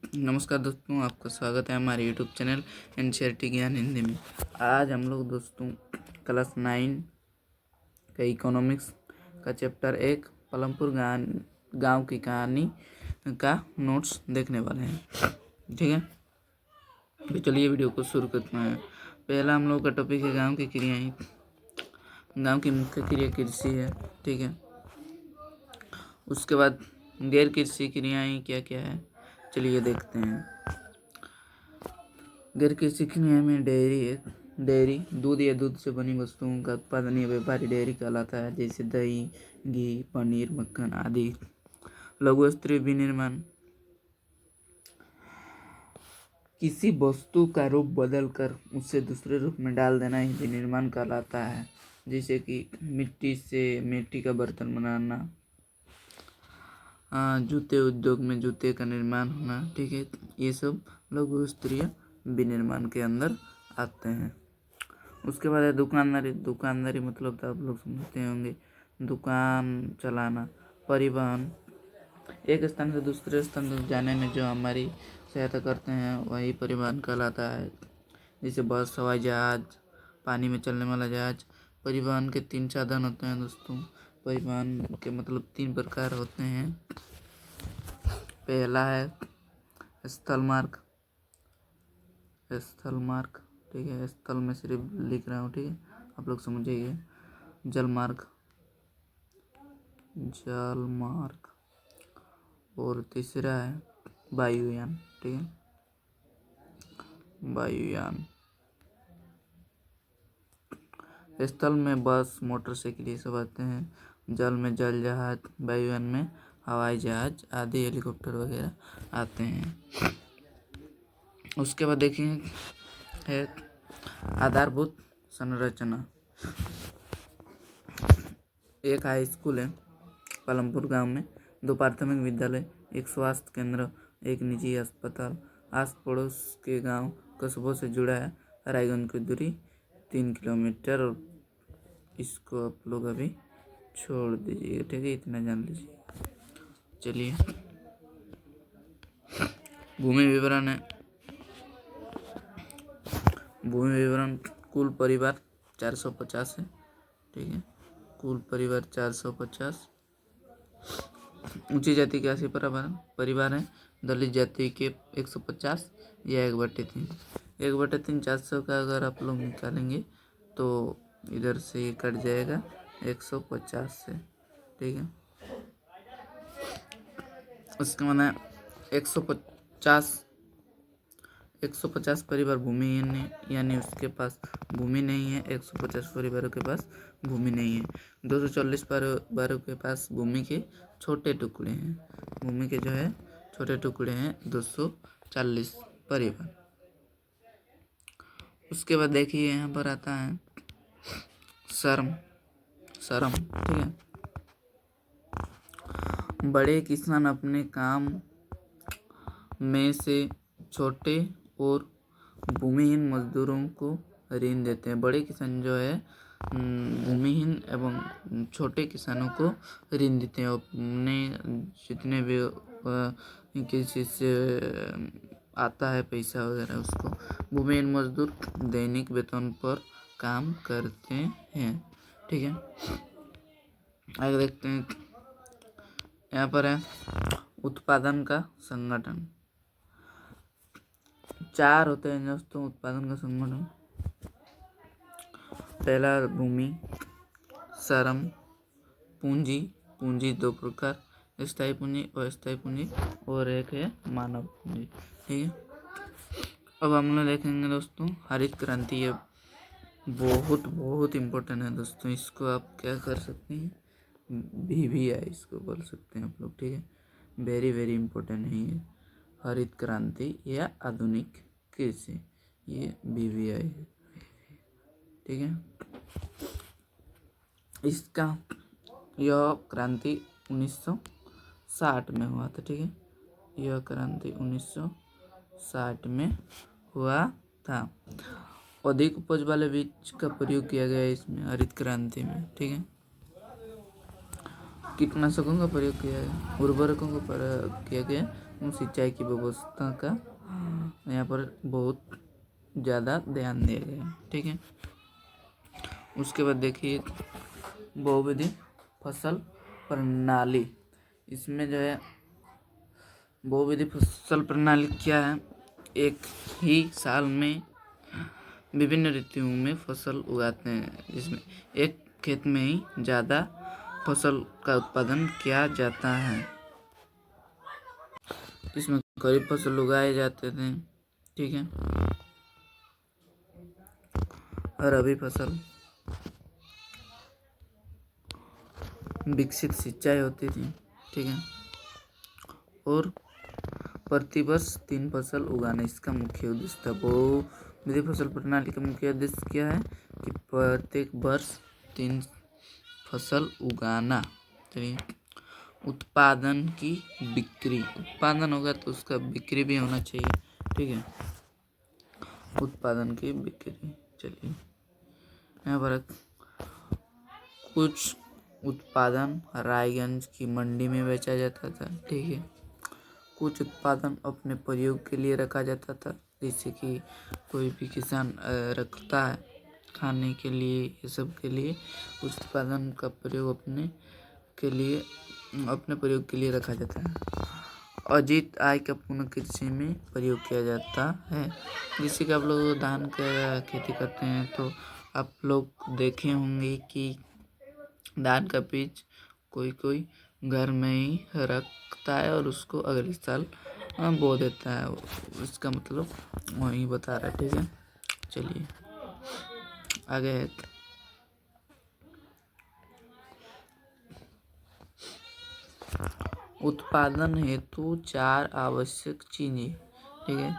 नमस्कार दोस्तों, आपका स्वागत है हमारे यूट्यूब चैनल एनसीईआरटी ज्ञान हिंदी में। आज हम लोग दोस्तों क्लास 9 का इकोनॉमिक्स का चैप्टर 1 पलमपुर गांव की कहानी का नोट्स देखने वाले हैं। ठीक है, तो चलिए वीडियो को शुरू करते हैं। पहला हम लोग का टॉपिक है गाँव की क्रियाएँ। गाँव की मुख्य क्रिया कृषि है। ठीक है, उसके बाद गैर कृषि क्रियाएँ क्या क्या है, चलिए देखते हैं। गैर कृषि क्रिया में डेयरी है। डेयरी दूध या दूध से बनी वस्तुओं का उत्पादन या व्यापारी डेयरी कहलाता है, जैसे दही, घी, पनीर, मक्खन आदि। लघु वस्त्र विनिर्माण किसी वस्तु का रूप बदलकर उसे दूसरे रूप में डाल देना ही विनिर्माण कहलाता है, जैसे कि मिट्टी का बर्तन बनाना, जूते उद्योग में जूते का निर्माण होना। ठीक है, ये सब लघु स्तरीय विनिर्माण के अंदर आते हैं। उसके बाद है दुकानदारी। दुकानदारी मतलब तो आप लोग समझते होंगे, दुकान चलाना। परिवहन एक स्थान से दूसरे स्थान तक जाने में जो हमारी सहायता करते हैं वही परिवहन कहलाता है, जैसे बस, हवाई जहाज, पानी में चलने वाला जहाज। परिवहन के 3 साधन होते हैं दोस्तों। परिवहन के मतलब 3 प्रकार होते हैं। पहला है स्थल मार्ग। स्थल मार्ग, ठीक है, स्थल में सिर्फ लिख रहा हूँ, ठीक है, आप लोग समझिए। जल मार्ग, जल मार्ग, और तीसरा है वायुयान। ठीक है, वायुयान। स्थल में बस, मोटरसाइकिल ये सब आते हैं। जल में जल जहाज, वायुयान में हवाई जहाज आदि, हेलीकॉप्टर वगैरह आते हैं। उसके बाद देखेंगे है आधारभूत संरचना। एक हाई स्कूल है पलमपुर गांव में, 2 प्राथमिक विद्यालय, एक स्वास्थ्य केंद्र, एक निजी अस्पताल। आस पड़ोस के गांव कस्बों से जुड़ा है। रायगंज की दूरी 3 किलोमीटर, और इसको आप लोग अभी छोड़ दीजिए, ठीक है, इतना जान लीजिए। चलिए, भूमि विवरण है। भूमि विवरण कुल परिवार 450 है। ठीक है, कुल परिवार 450। ऊंची जाति के 80 परिवार हैं। दलित जाति के 150 या 1/3। 1/3 400 का अगर आप लोग निकालेंगे तो इधर से ये कट जाएगा 150 से। ठीक है, उसके माना 150 परिवार भूमिहीन है, यानी उसके पास भूमि नहीं है। 150 परिवारों के पास भूमि नहीं है। 240 परिवारों के पास भूमि के छोटे टुकड़े हैं। भूमि के जो है छोटे टुकड़े हैं 240 परिवार। उसके बाद देखिए यहाँ पर आता है श्रम। ठीक है, बड़े किसान अपने काम में से छोटे और भूमिहीन मजदूरों को ऋण देते हैं। बड़े किसान जो है भूमिहीन एवं छोटे किसानों को ऋण देते हैं। अपने जितने भी किसी से आता है पैसा वगैरह, उसको भूमिहीन मजदूर दैनिक वेतन पर काम करते हैं। ठीक है, आगे देखते हैं। यहाँ पर है उत्पादन का संगठन। 4 होते हैं दोस्तों उत्पादन का संगठन। पहला भूमि, श्रम, पूंजी। पूंजी 2 प्रकार, स्थायी पूंजी, अस्थायी पूंजी, और एक है मानव पूंजी। ठीक है, अब हम लोग देखेंगे दोस्तों हरित क्रांति। ये बहुत बहुत इम्पोर्टेंट है दोस्तों। इसको आप क्या कर सकते हैं, BVI इसको बोल सकते हैं आप लोग। ठीक है, वेरी वेरी इम्पोर्टेंट है ये हरित क्रांति या आधुनिक कृषि, ये BVI है। ठीक है, इसका यह क्रांति 1960 में हुआ था। ठीक है, यह क्रांति 1960 में हुआ था। अधिक उपज वाले बीज का प्रयोग किया गया इसमें हरित क्रांति में। ठीक है, कीटनाशकों का प्रयोग किया गया, उर्वरकों का प्रयोग किया गया, सिंचाई की व्यवस्था का यहाँ पर बहुत ज़्यादा ध्यान दिया गया है। ठीक है, उसके बाद देखिए बहुविधि फसल प्रणाली। इसमें जो है बहुविधि फसल प्रणाली क्या है, एक ही साल में विभिन्न ऋतुओं में फसल उगाते हैं, जिसमें एक खेत में ही ज़्यादा फसल का उत्पादन किया जाता है। इसमें खरीफ फसल उगाए जाते थे। ठीक है, रबी फसल, विकसित सिंचाई होती थी। ठीक है, और प्रतिवर्ष 3 फसल उगाना इसका मुख्य उद्देश्य था। बहुविधि फसल प्रणाली का मुख्य उद्देश्य क्या है कि प्रत्येक वर्ष 3 फसल उगाना। चलिए, उत्पादन की बिक्री, उत्पादन होगा तो उसका बिक्री भी होना चाहिए। ठीक है, उत्पादन की बिक्री। चलिए, यहाँ पर कुछ उत्पादन रायगंज की मंडी में बेचा जाता था। ठीक है, कुछ उत्पादन अपने प्रयोग के लिए रखा जाता था, जैसे कि कोई भी किसान रखता है खाने के लिए, ये सब के लिए कुछ उत्पादन का प्रयोग अपने प्रयोग के लिए रखा जाता है। अर्जित आय का पुनः कृषि में प्रयोग किया जाता है। जैसे कि आप लोग धान का खेती करते हैं तो आप लोग देखे होंगे कि धान का बीज कोई घर में ही रखता है और उसको अगले साल बो देता है। इसका मतलब वही बता रहा है। ठीक है, चलिए आगे है उत्पादन हेतु 4 आवश्यक चीजें। ठीक है,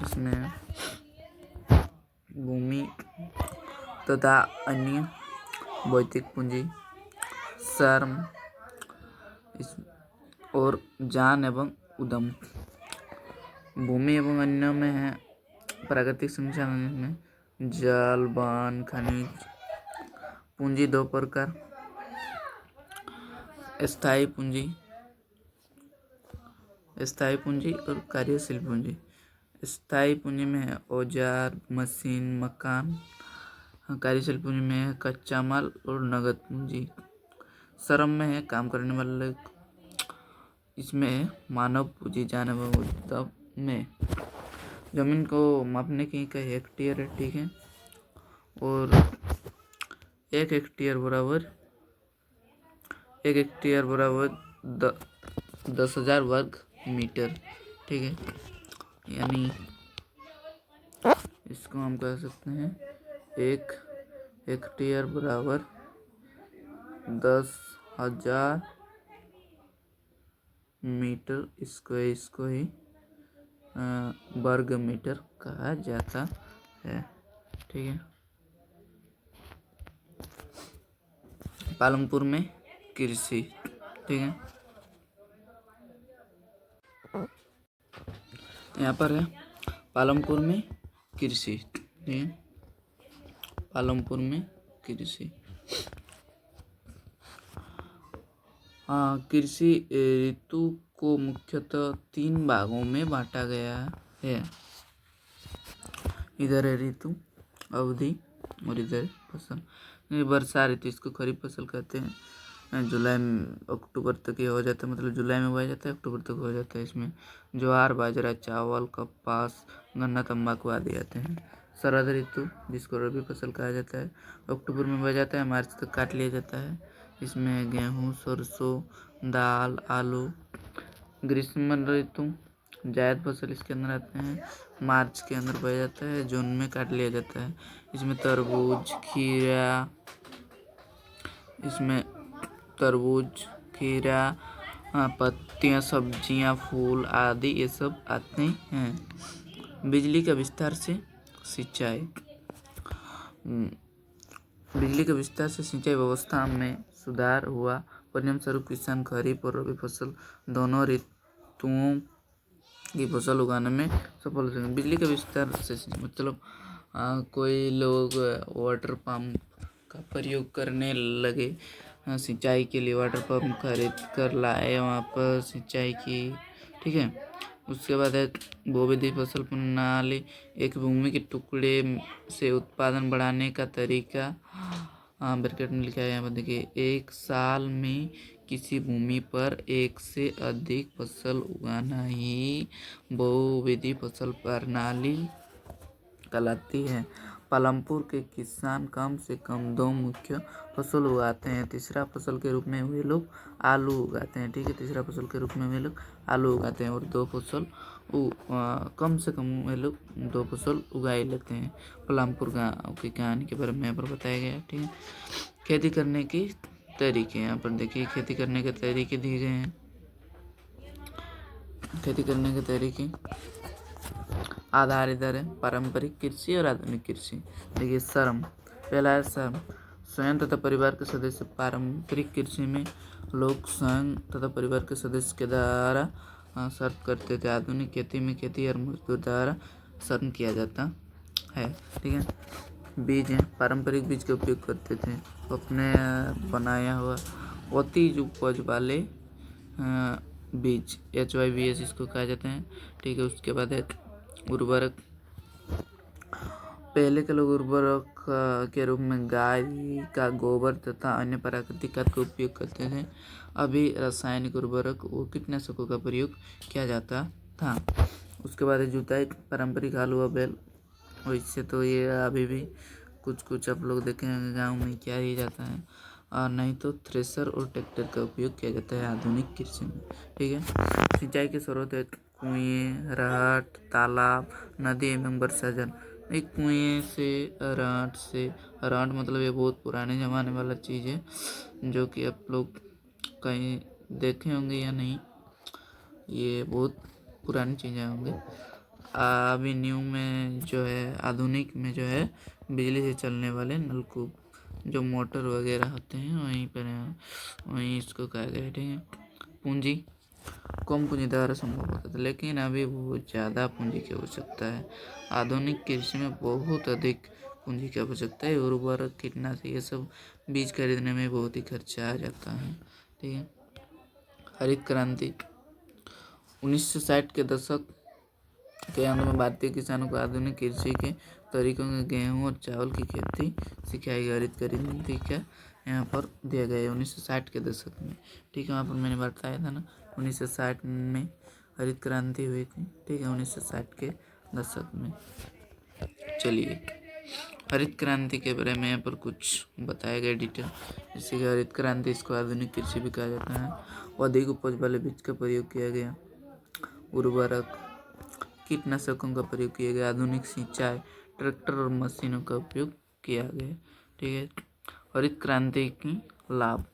इसमें भूमि तथा अन्य भौतिक पूंजी, श्रम और ज्ञान एवं उद्यम। भूमि एवं अन्य में है प्राकृतिक संसाधन में जल, वन, खनिज। पूंजी 2 प्रकार, स्थायी पूंजी और कार्यशील पूंजी। स्थायी पूंजी में है औजार, मशीन, मकान। कार्यशील पूंजी में है कच्चा माल और नगद पूंजी। श्रम में है काम करने वाले। इसमें है मानव पूंजी, जान एवं उद्यम में। जमीन को मापने की इकाई हेक्टेयर है। ठीक है, और 1 हेक्टेयर बराबर 10,000 वर्ग मीटर। ठीक है, यानी इसको हम कह सकते हैं 1 हेक्टेयर बराबर 10,000 मीटर। इसको ही वर्ग मीटर कहा जाता है। ठीक है, पालमपुर में कृषि। ठीक है, यहाँ पर है पालमपुर में कृषि। ठीक है, पालमपुर में कृषि। कृषि ऋतु को मुख्यतः 3 भागों में बांटा गया है। इधर है ऋतु, अवधि और इधर फसल। वर्षा ऋतु, इसको खरीफ फसल कहते हैं। जुलाई अक्टूबर तक ये हो जाता है, मतलब जुलाई में बोया जाता है, अक्टूबर तक हो जाता है। इसमें ज्वार, बाजरा, चावल, कपास, गन्ना, तंबाकू आदि आते हैं। शरद ऋतु, जिसको रबी फसल कहा जाता है, अक्टूबर में बोया जाता है, मार्च तक काट लिया जाता है। इसमें गेहूँ, सरसों, दाल, आलू। ग्रीष्म ऋतु, जायद फसल इसके अंदर आते हैं, मार्च के अंदर बोया जाता है, जून में काट लिया जाता है। इसमें तरबूज, खीरा, पत्तियाँ, सब्जियाँ, फूल आदि ये सब आते हैं। बिजली का विस्तार से सिंचाई। बिजली के विस्तार से सिंचाई व्यवस्था में सुधार हुआ। परिणामस्वरूप किसान खरीफ और रबी फसल दोनों ऋतुओं की फसल उगाने में सफल हो सके। बिजली के विस्तार से मतलब कोई लोग वाटर पंप का प्रयोग करने लगे, सिंचाई के लिए वाटर पंप खरीद कर लाए, वहाँ पर सिंचाई की ठीक है। उसके बाद है बहुविधि फसल प्रणाली, एक भूमि के टुकड़े से उत्पादन बढ़ाने का तरीका। ब्रैकेट में लिखा है यहाँ पर देखिए, एक साल में किसी भूमि पर एक से अधिक फसल उगाना ही बहुविधि फसल प्रणाली कहलाती है। पालमपुर के किसान कम से कम 2 मुख्य फसल उगाते हैं। तीसरा फसल के रूप में वे लोग आलू उगाते हैं। ठीक है, तीसरा फसल के रूप में वे लोग आलू उगाते हैं और कम से कम वे लोग 2 फसल उगा ही लेते हैं। पालमपुर गाँव की कहानी के बारे में यहाँ पर बताया गया है। ठीक है, खेती करने के तरीके यहाँ पर देखिए, खेती करने के तरीके दिए गए हैं। खेती करने के तरीके आधार इधर है, पारंपरिक कृषि और आधुनिक कृषि। देखिए श्रम, पहला है श्रम, स्वयं तथा परिवार के सदस्य। पारंपरिक कृषि में लोग स्वयं तथा परिवार के सदस्य के द्वारा श्रम करते थे। आधुनिक खेती में खेती और मजदूर द्वारा श्रम किया जाता है। ठीक है, बीज है, पारंपरिक बीज का उपयोग करते थे, अपने बनाया हुआ अति उपज वाले बीज HYBS इसको कहा जाता है। ठीक है, उसके बाद है उर्वरक। पहले के लोग उर्वरक के रूप में गाय का गोबर तथा अन्य प्राकृतिक खाद का उपयोग करते थे। अभी रासायनिक उर्वरक और कीटनाशकों का प्रयोग किया जाता था। उसके बाद जुताई, पारंपरिक हल व बैल, और इससे तो ये अभी भी कुछ आप लोग देखेंगे गांव में किया ही जाता है, और नहीं तो थ्रेसर और ट्रैक्टर का उपयोग किया जाता है आधुनिक कृषि में। ठीक है, सिंचाई के स्रोत है कुएं, रहट, तालाब, नदी एवं वर्षा जल। एक कुएं से, रहट मतलब ये बहुत पुराने ज़माने वाला चीज़ है, जो कि आप लोग कहीं देखे होंगे या नहीं, ये बहुत पुरानी चीज़ें होंगे। अभी न्यू में जो है, आधुनिक में जो है, बिजली से चलने वाले नलकूप, जो मोटर वगैरह होते हैं वहीं पर है, वहीं इसको कहा गया है। ठीक है, पूंजी, कम पूंजी द्वारा संभव होता था, लेकिन अभी बहुत ज़्यादा पूंजी की आवश्यकता है। आधुनिक कृषि में बहुत अधिक पूंजी की आवश्यकता है। उर्वरक, कीटनाशक, ये सब बीज खरीदने में बहुत ही खर्चा आ जाता है। ठीक है, हरित क्रांति, 1960 के दशक के अंत में भारतीय किसानों को आधुनिक कृषि के तरीकों में गेहूं और चावल की खेती सिखाई गई। हरित क्रांति का यहाँ पर दिया गया है 1960 के दशक में। ठीक है, वहाँ पर मैंने बताया था ना, 1960 में हरित क्रांति हुई थी। ठीक है, 1960 के दशक में। चलिए, हरित क्रांति के बारे में यहाँ पर कुछ बताया गया डिटेल, जैसे कि हरित क्रांति, इसको आधुनिक कृषि भी कहा जाता है। अधिक उपज वाले बीज का प्रयोग किया गया, उर्वरक, कीटनाशकों का प्रयोग किया गया, आधुनिक सिंचाई, ट्रैक्टर और मशीनों का उपयोग किया गया। ठीक है, हरित क्रांति की लाभ,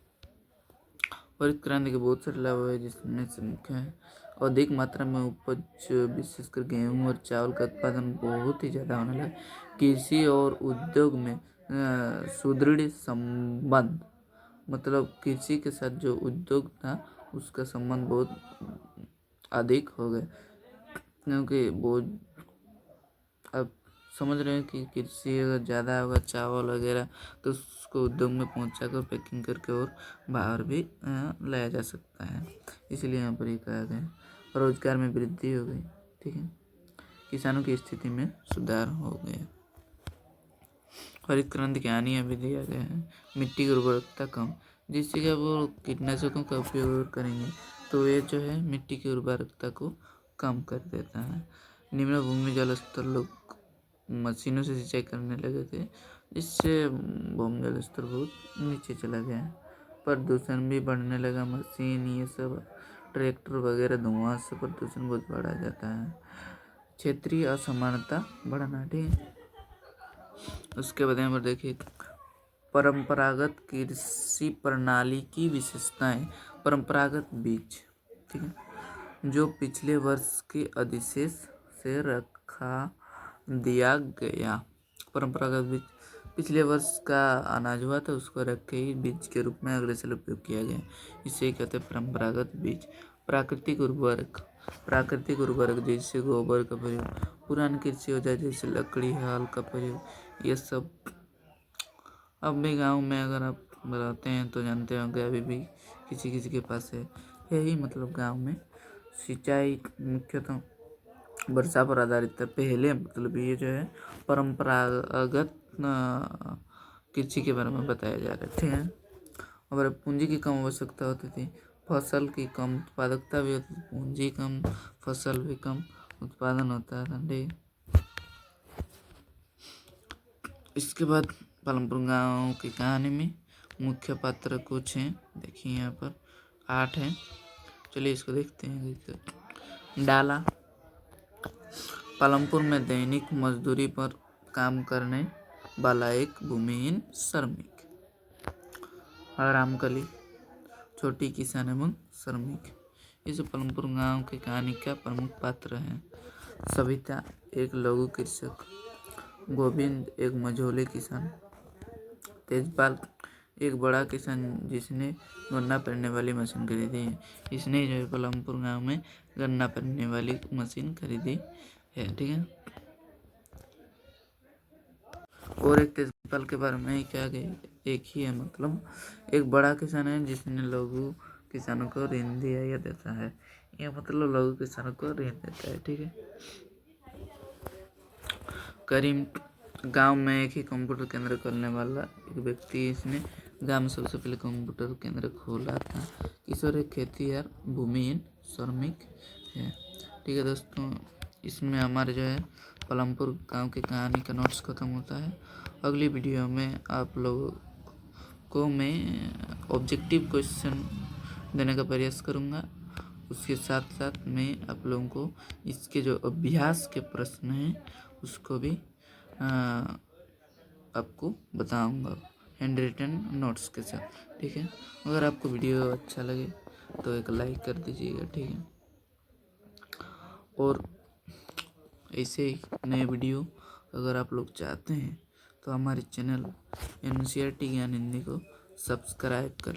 हरित क्रांति के बहुत सारे लाभ है, जिसमें से मुख्य है अधिक मात्रा में उपज, विशेषकर गेहूं और चावल का उत्पादन बहुत ही ज़्यादा होने लगा। कृषि और उद्योग में सुदृढ़ संबंध, मतलब कृषि के साथ जो उद्योग था उसका संबंध बहुत अधिक हो गया, क्योंकि बहुत, अब समझ रहे हैं कि कृषि अगर ज़्यादा होगा चावल वगैरह, तो उसको उद्योग में पहुंचा कर पैकिंग करके और बाहर भी लाया जा सकता है। इसलिए यहाँ पर ये कहा गया, रोजगार में वृद्धि हो गई। ठीक है, किसानों की स्थिति में सुधार हो गया। हरित क्रांति की हानियाँ भी दिया गया है, मिट्टी की उर्वरकता कम, जिससे कि वो कीटनाशकों का उपयोग करेंगे तो ये जो है मिट्टी की उर्वरकता को कम कर देता है। निम्न भूमि जल स्तर, लोग मशीनों से सिंचाई करने लगे थे, जिससे भूमि जल स्तर बहुत नीचे चला गया। प्रदूषण भी बढ़ने लगा, मशीन ये सब ट्रैक्टर वगैरह धुआं से प्रदूषण बहुत बढ़ा जाता है। क्षेत्रीय असमानता बढ़ना। ठीक है, उसके बाद यहाँ पर देखिए, परंपरागत कृषि प्रणाली की विशेषताएं। परंपरागत बीज, ठीक है, जो पिछले वर्ष के अधिशेष से रखा दिया गया। परंपरागत बीज, पिछले वर्ष का अनाज हुआ था उसको रख के ही बीज के रूप में अगले साल उपयोग किया गया, इसे ही कहते हैं परंपरागत बीज। प्राकृतिक उर्वरक, प्राकृतिक उर्वरक जैसे गोबर का प्रयोग, पुरानी कृषि औजार जैसे लकड़ी, हल का प्रयोग, ये सब अब भी गांव में अगर आप रहते हैं तो जानते होंगे, अभी भी किसी किसी के पास है। यही मतलब गांव में सिंचाई मुख्यतः वर्षा पर आधारित है। पहले मतलब ये जो है परंपरागत कृषि के बारे में बताया जा रहा है, ठीक है। और पूंजी की कम आवश्यकता होती थी, फसल की कम उत्पादकता भी होती थी, पूंजी कम, फसल भी कम उत्पादन होता था, ठीक। इसके बाद पालमपुर गांव की कहानी में मुख्य पात्र कुछ हैं, देखिए यहाँ पर 8 हैं। चलिए इसको देखते हैं। डाला पालमपुर में दैनिक मजदूरी पर काम करने वाला एक भूमिहीन श्रमिक। रामकली छोटी किसान एवं श्रमिक। इस पालमपुर गांव की कहानी का प्रमुख पात्र हैं। सविता एक लघु कृषक, गोविंद एक मझोले किसान, तेजपाल एक बड़ा किसान जिसने गन्ना पेरने वाली मशीन खरीदी है। इसने जो है पालमपुर गांव में गन्ना पेरने वाली मशीन खरीदी है, ठीक है। और एक तेजपाल के बारे में क्या गई, एक ही है, मतलब एक बड़ा किसान है जिसने लघु किसानों को ऋण दिया या देता है, ये मतलब लघु किसानों को ऋण देता है, ठीक है। करीम गांव में एक ही कंप्यूटर केंद्र खोलने वाला एक व्यक्ति, इसने गांव में सबसे पहले कंप्यूटर केंद्र खोला था। किशोर एक खेतीहर भूमिहीन श्रमिक है, ठीक है दोस्तों। इसमें हमारे जो है पालमपुर गांव की कहानी का नोट्स खत्म होता है। अगली वीडियो में आप लोगों को मैं ऑब्जेक्टिव क्वेश्चन देने का प्रयास करूंगा, उसके साथ साथ मैं आप लोगों को इसके जो अभ्यास के प्रश्न हैं उसको भी आपको बताऊंगा हैंड रिटन नोट्स के साथ, ठीक है। अगर आपको वीडियो अच्छा लगे तो एक लाइक कर दीजिएगा, ठीक है। और ऐसे ही नए वीडियो अगर आप लोग चाहते हैं तो हमारे चैनल NCERT ज्ञान हिंदी को सब्सक्राइब कर